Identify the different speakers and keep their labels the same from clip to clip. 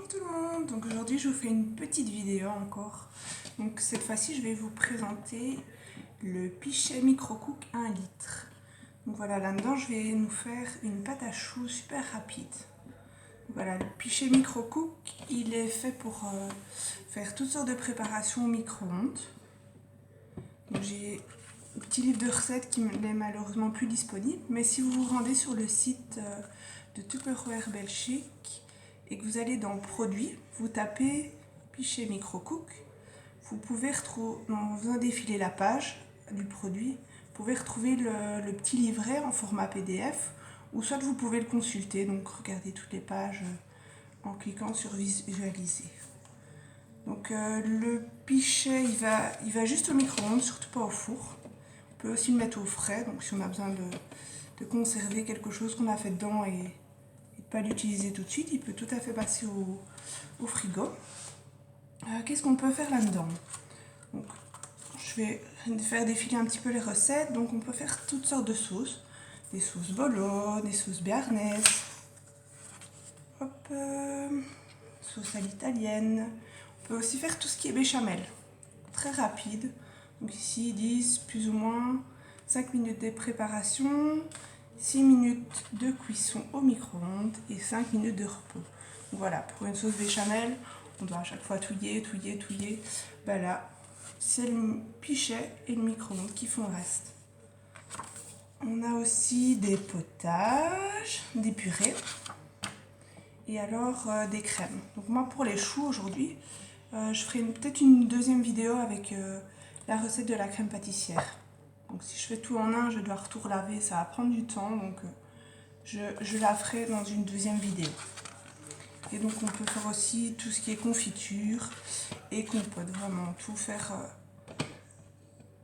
Speaker 1: tout le monde, donc aujourd'hui je vous fais une petite vidéo encore. Donc cette fois-ci je vais vous présenter le Pichet Micro-Cook 1 litre. Donc voilà, là-dedans je vais nous faire une pâte à choux super rapide. Donc voilà, le Pichet Micro-Cook il est fait pour faire toutes sortes de préparations au micro-ondes. Donc j'ai un petit livre de recettes qui n'est malheureusement plus disponible, mais si vous vous rendez sur le site de Tupperware Belgique et que vous allez dans Produits, vous tapez Pichet Micro-Cook, vous pouvez retrouver, en faisant défiler la page du produit, vous pouvez retrouver le petit livret en format PDF, ou soit vous pouvez le consulter, donc regardez toutes les pages en cliquant sur visualiser. Donc le pichet il va juste au micro-ondes, surtout pas au four. On peut aussi le mettre au frais, donc si on a besoin de conserver quelque chose qu'on a fait dedans et de pas l'utiliser tout de suite, il peut tout à fait passer au frigo. Qu'est-ce qu'on peut faire là-dedans? Donc, je vais faire défiler un petit peu les recettes. Donc on peut faire toutes sortes de sauces. Des sauces bolo, des sauces béarnaises. Hop, sauce à l'italienne. On peut aussi faire tout ce qui est béchamel. Très rapide. Donc ici ils disent plus ou moins 5 minutes de préparation, 6 minutes de cuisson au micro-ondes et 5 minutes de repos. Donc voilà, pour une sauce béchamel, on doit à chaque fois touiller. Ben là, c'est le pichet et le micro-ondes qui font le reste. On a aussi des potages, des purées et alors des crèmes. Donc moi pour les choux aujourd'hui, je ferai peut-être une deuxième vidéo avec la recette de la crème pâtissière. Donc si je fais tout en un, je dois tout relaver, ça va prendre du temps, donc je la ferai dans une deuxième vidéo. Et donc on peut faire aussi tout ce qui est confiture et compote, vraiment tout faire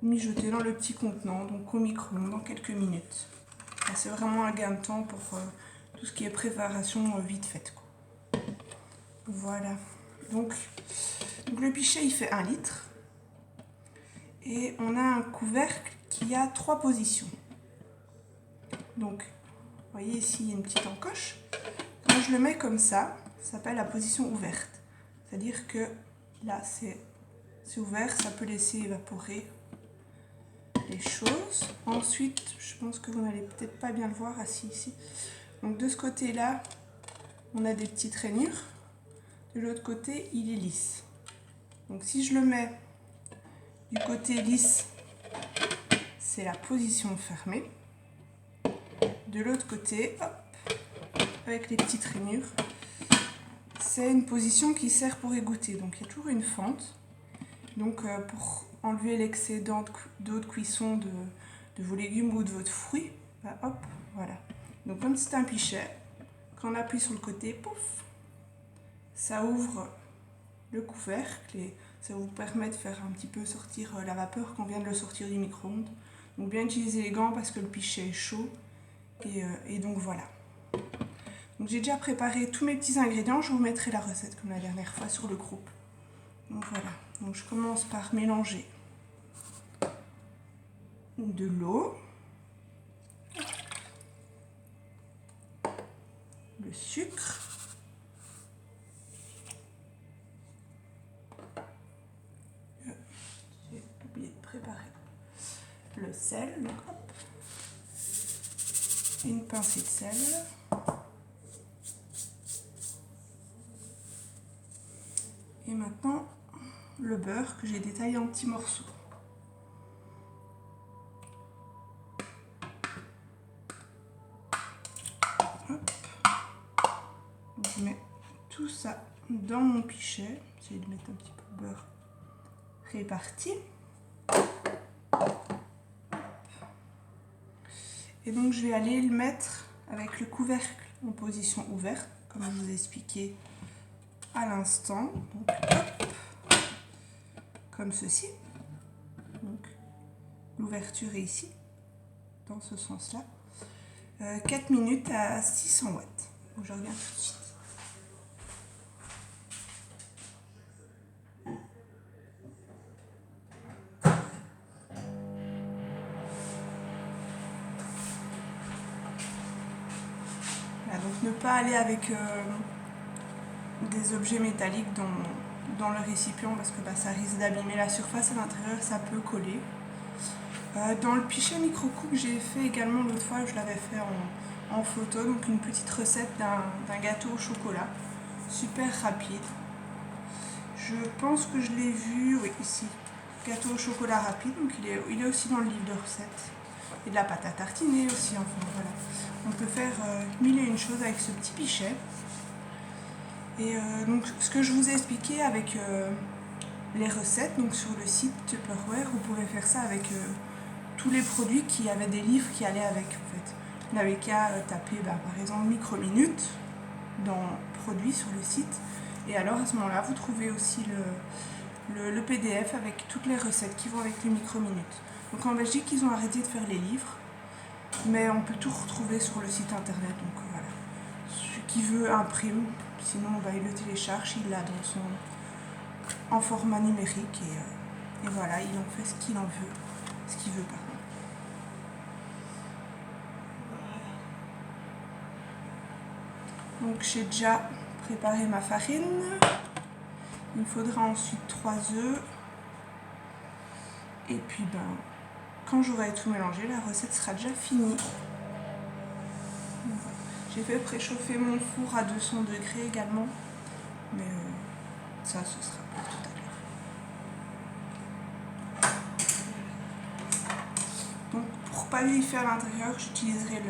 Speaker 1: mijoter dans le petit contenant, donc au micro-ondes dans quelques minutes. C'est vraiment un gain de temps pour tout ce qui est préparation vite faite, quoi. Voilà, donc le pichet il fait 1 litre et on a un couvercle qui a 3 positions. Donc vous voyez ici il y a une petite encoche. Quand je le mets comme ça s'appelle la position ouverte. C'est-à-dire que là c'est ouvert, ça peut laisser évaporer les choses. Ensuite, je pense que vous n'allez peut-être pas bien le voir, ici. Donc de ce côté-là, on a des petites rainures. De l'autre côté, il est lisse. Donc si je le mets du côté lisse, c'est la position fermée. De l'autre côté, hop, avec les petites rainures, c'est une position qui sert pour égoutter. Donc il y a toujours une fente. Donc pour enlever l'excédent d'eau de cuisson de vos légumes ou de votre fruit, bah hop, voilà. Donc comme c'est un pichet, quand on appuie sur le côté, pouf, ça ouvre le couvercle et ça vous permet de faire un petit peu sortir la vapeur quand on vient de le sortir du micro-ondes. Donc bien utiliser les gants parce que le pichet est chaud et donc voilà. Donc j'ai déjà préparé tous mes petits ingrédients, je vous mettrai la recette comme la dernière fois sur le groupe. Donc voilà, donc je commence par mélanger de l'eau, le sucre, j'ai oublié de préparer le sel, donc hop, une pincée de sel, et maintenant le beurre que j'ai détaillé en petits morceaux. Hop. Je mets tout ça dans mon pichet, j'essaie de mettre un petit peu de beurre réparti. Et donc je vais aller le mettre avec le couvercle en position ouverte, comme je vous ai expliqué à l'instant. Donc hop, comme ceci. Donc l'ouverture est ici, dans ce sens-là. 4 minutes à 600 watts. Donc je reviens tout de suite. Voilà, donc ne pas aller avec des objets métalliques dans le récipient parce que ça risque d'abîmer la surface à l'intérieur, ça peut coller. Dans le pichet micro-coup que j'ai fait également l'autre fois, je l'avais fait en photo, donc une petite recette d'un gâteau au chocolat, super rapide. Je pense que je l'ai vu, oui, ici, gâteau au chocolat rapide, donc il est aussi dans le livre de recettes. Et de la pâte à tartiner aussi, enfin voilà. On peut faire mille et une choses avec ce petit pichet. Et donc ce que je vous ai expliqué avec les recettes, donc sur le site Tupperware, vous pouvez faire ça avec tous les produits qui avaient des livres qui allaient avec en fait. Vous n'avez qu'à taper par exemple micro-minutes dans produits sur le site. Et alors à ce moment-là, vous trouvez aussi le PDF avec toutes les recettes qui vont avec les micro-minutes. Donc en Belgique, ils ont arrêté de faire les livres, mais on peut tout retrouver sur le site internet. Donc voilà, celui qui veut imprime, sinon il le télécharge, il l'a en format numérique et voilà, il en fait ce qu'il veut pardon. Donc j'ai déjà préparé ma farine. Il me faudra ensuite 3 œufs. Et puis quand j'aurai tout mélangé, la recette sera déjà finie. Voilà. J'ai fait préchauffer mon four à 200 degrés également. Mais ça, ce sera pour tout à l'heure. Donc pour pas lui faire à l'intérieur, j'utiliserai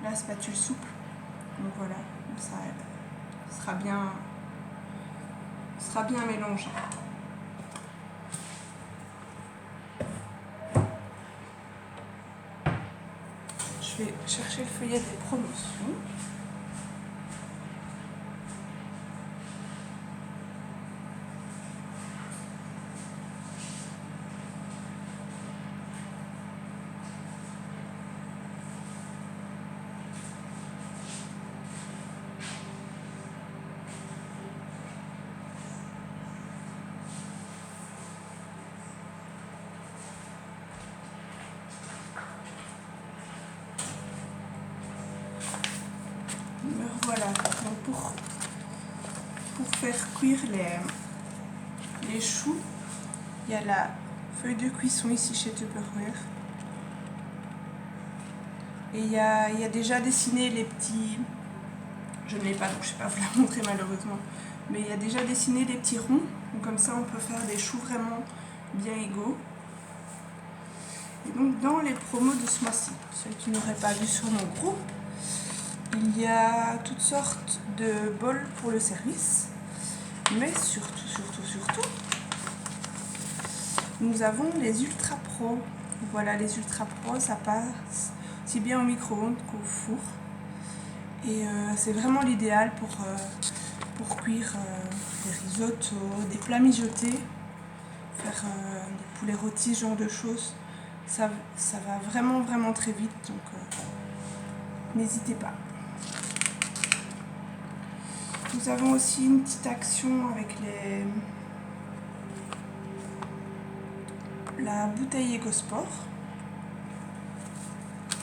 Speaker 1: la spatule souple. Donc voilà, ça sera bien mélangé. Je vais chercher le feuillet des promotions. Voilà, donc pour faire cuire les choux, il y a la feuille de cuisson ici chez Tupperware. Et il y a déjà dessiné les petits... Je ne l'ai pas, donc je ne sais pas vous la montrer malheureusement. Mais il y a déjà dessiné les petits ronds. Donc comme ça, on peut faire des choux vraiment bien égaux. Et donc dans les promos de ce mois-ci, ceux qui n'auraient pas vu sur mon groupe, il y a toutes sortes de bols pour le service. Mais surtout, nous avons les Ultra Pro. Voilà, les Ultra Pro, ça passe aussi bien au micro-ondes qu'au four. Et c'est vraiment l'idéal pour cuire des risottos, des plats mijotés, faire des poulets rôtis, ce genre de choses. Ça va vraiment très vite, donc n'hésitez pas. Nous avons aussi une petite action avec la bouteille EcoSport.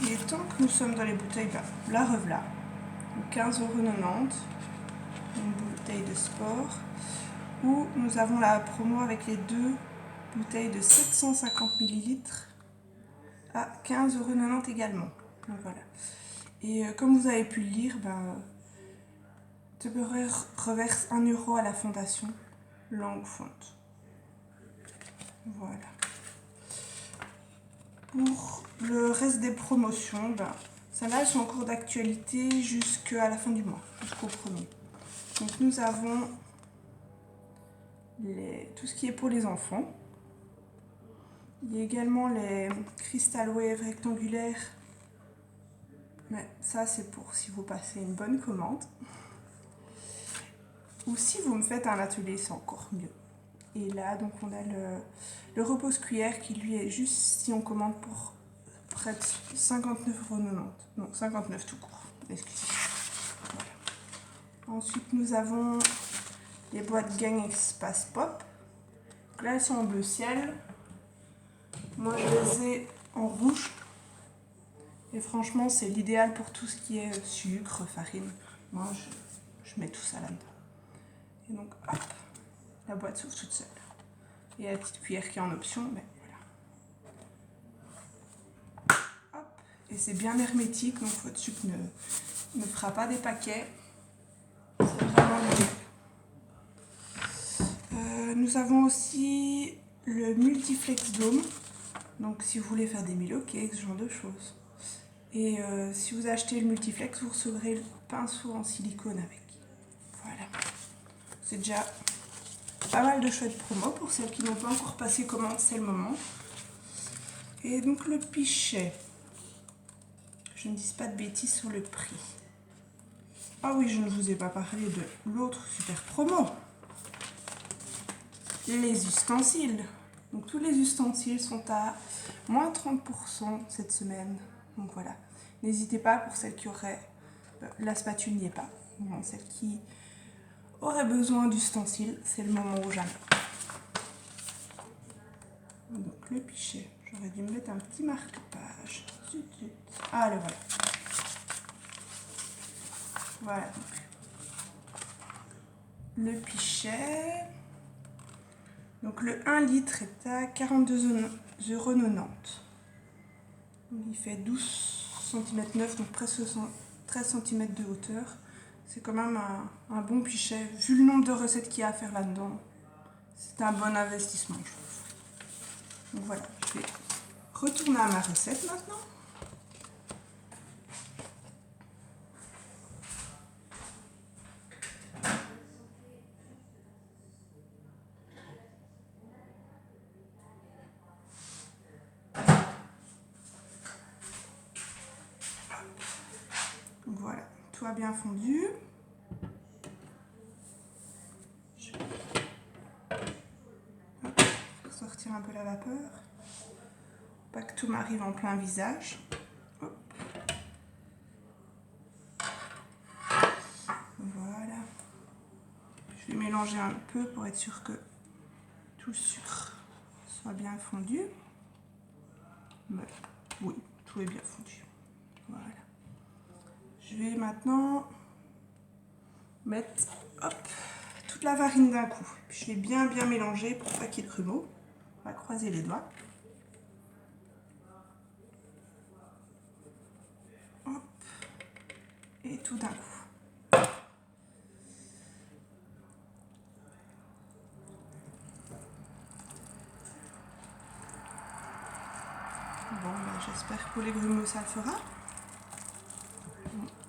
Speaker 1: Et tant que nous sommes dans les bouteilles, la revoilà. 15,90 €, une bouteille de sport. Où nous avons la promo avec les deux bouteilles de 750 ml à 15,90 € également. Donc voilà. Et comme vous avez pu le lire, Tupperware reverse 1 € à la fondation Langue Fonte. Voilà. Pour le reste des promotions, celles-là, elles sont en cours d'actualité jusqu'à la fin du mois, jusqu'au 1er. Donc nous avons tout ce qui est pour les enfants. Il y a également les Crystal Wave rectangulaires. Mais ça, c'est pour si vous passez une bonne commande. Ou si vous me faites un atelier, c'est encore mieux. Et là, donc, on a le repose-cuillère qui, lui, est juste si on commande pour près de 59,90 €. Non, 59 tout court. Excusez-moi. Voilà. Ensuite, nous avons les boîtes Gang Espace Pop. Donc là, elles sont en bleu ciel. Moi, je les ai en rouge. Et franchement, c'est l'idéal pour tout ce qui est sucre, farine. Moi, je mets tout ça là-dedans. Et donc, hop, la boîte s'ouvre toute seule. Et la petite cuillère qui est en option, ben voilà. Hop, et c'est bien hermétique, donc votre sucre ne fera pas des paquets. C'est vraiment génial. Nous avons aussi le Multiflex Dome. Donc si vous voulez faire des Milo cakes, ce genre de choses. Et si vous achetez le Multiflex, vous recevrez le pinceau en silicone avec. Voilà. C'est déjà pas mal de chouettes promos pour celles qui n'ont pas encore passé commande, c'est le moment. Et donc le pichet. Je ne dis pas de bêtises sur le prix. Ah oui, je ne vous ai pas parlé de l'autre super promo. Les ustensiles. Donc tous les ustensiles sont à moins 30% cette semaine. Donc voilà. N'hésitez pas pour celles qui auraient... La spatule n'y est pas. Bon, celles qui auraient besoin d'ustensiles, c'est le moment ou jamais. Donc le pichet. J'aurais dû me mettre un petit marque-page. Ah, le voilà. Voilà. Le pichet. Donc le 1 litre est à 42,90 €. Il fait 12 cm 9, donc presque 13 cm de hauteur. C'est quand même un bon pichet. Vu le nombre de recettes qu'il y a à faire là-dedans, c'est un bon investissement, je trouve. Donc voilà, je vais retourner à ma recette maintenant. Donc voilà, tout a bien fondu. Je vais sortir un peu la vapeur. Pas que tout m'arrive en plein visage. Hop. Voilà. Je vais mélanger un peu pour être sûr que tout le sucre soit bien fondu. Mais oui, tout est bien fondu. Voilà. Je vais maintenant mettre toute la farine d'un coup. Puis je vais bien mélanger pour pas qu'il y ait de grumeaux. On va croiser les doigts. Hop. Et tout d'un coup. Bon, ben, j'espère que pour les grumeaux ça le fera.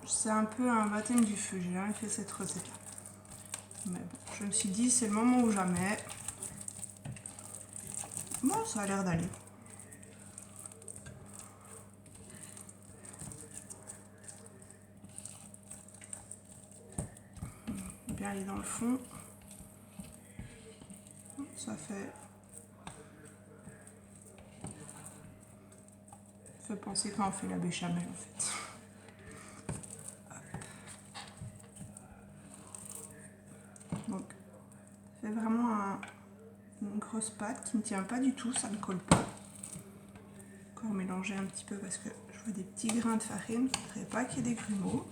Speaker 1: C'est un peu un baptême du feu, j'ai jamais fait cette recette là. Mais bon, je me suis dit c'est le moment ou jamais. Bon, ça a l'air d'aller. Bien aller dans le fond. Ça fait penser quand on fait la béchamel en fait. Donc, c'est vraiment une grosse pâte qui ne tient pas du tout, ça ne colle pas. Encore mélanger un petit peu parce que je vois des petits grains de farine, il ne faudrait pas qu'il y ait des grumeaux.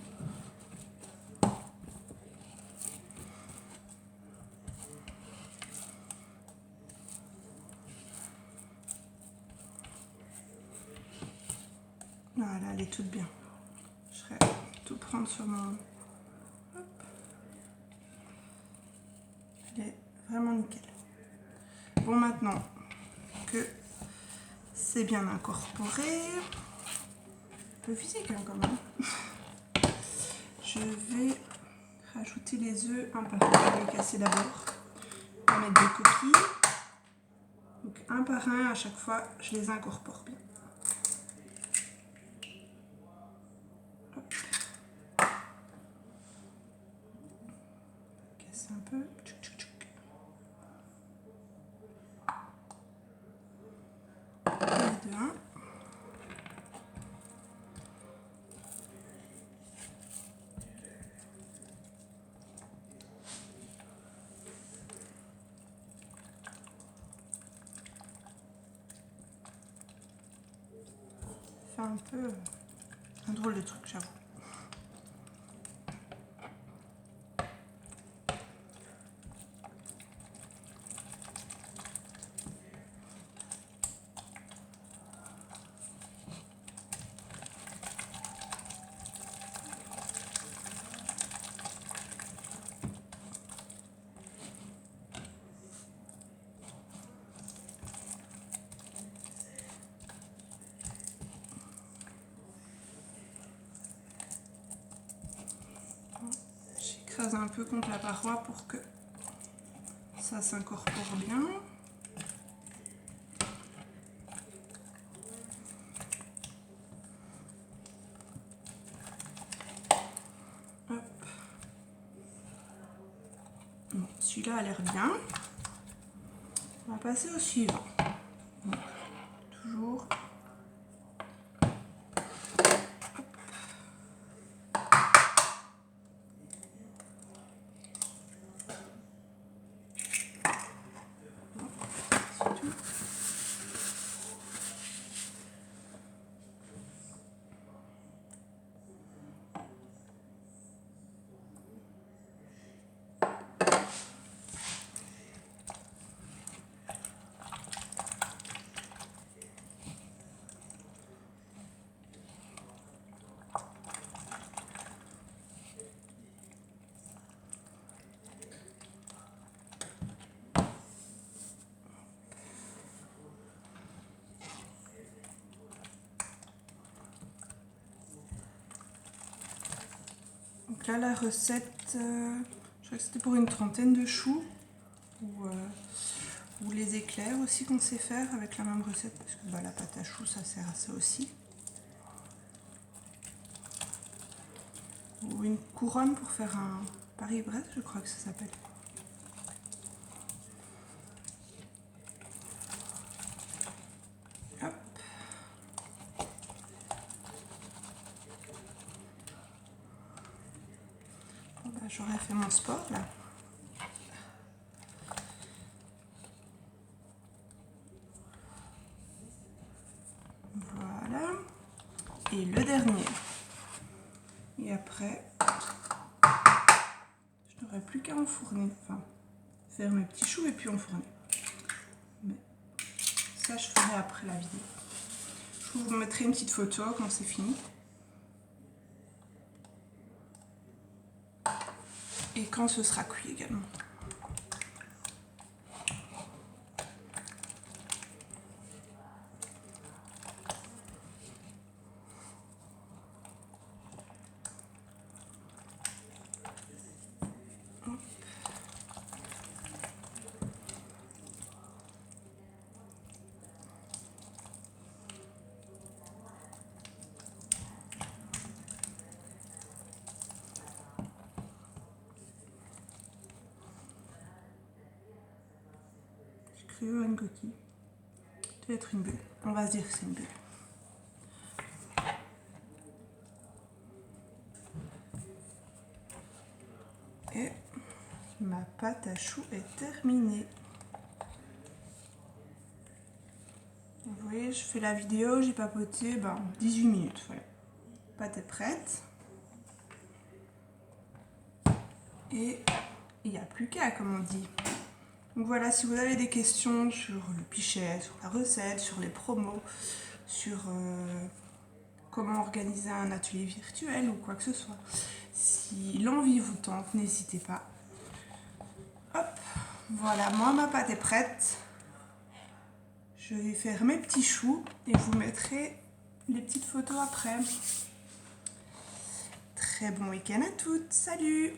Speaker 1: Voilà, elle est toute bien. Je serais tout prendre sur mon... Hop. Elle est vraiment nickel. Bon, maintenant que c'est bien incorporé, un peu physique hein, quand même, je vais rajouter les œufs un par un. Je vais les casser d'abord. On va mettre des coquilles. Donc un par un, à chaque fois, je les incorpore bien. Hop. Casser un peu. Et de un. C'est un peu un drôle de truc, j'avoue. déphase un peu contre la paroi pour que ça s'incorpore bien. Hop. Bon, celui-là a l'air bien. On va passer au suivant. Donc, toujours. Donc là, la recette, je crois que c'était pour une 30aine de choux, ou les éclairs aussi qu'on sait faire avec la même recette, parce que bah, la pâte à choux, ça sert à ça aussi. Ou une couronne pour faire un Paris-Brest, je crois que ça s'appelle. Hop. Bon, bah, j'aurais fait mon sport là. Voilà. Et le dernier. Et après, je n'aurai plus qu'à enfourner. Enfin, faire mes petits choux et puis enfourner. Mais ça, je ferai après la vidéo. Je vous mettrai une petite photo quand c'est fini. Et quand ce sera cuit également. Une coquille. Ça doit être une bulle. On va se dire que c'est une bulle. Et ma pâte à choux est terminée. Vous voyez, je fais la vidéo, j'ai papoté 18 minutes. Voilà. La pâte est prête. Et il n'y a plus qu'à, comme on dit. Donc voilà, si vous avez des questions sur le pichet, sur la recette, sur les promos, sur comment organiser un atelier virtuel ou quoi que ce soit, si l'envie vous tente, n'hésitez pas. Hop, voilà, moi ma pâte est prête. Je vais faire mes petits choux et je vous mettrai les petites photos après. Très bon week-end à toutes, salut!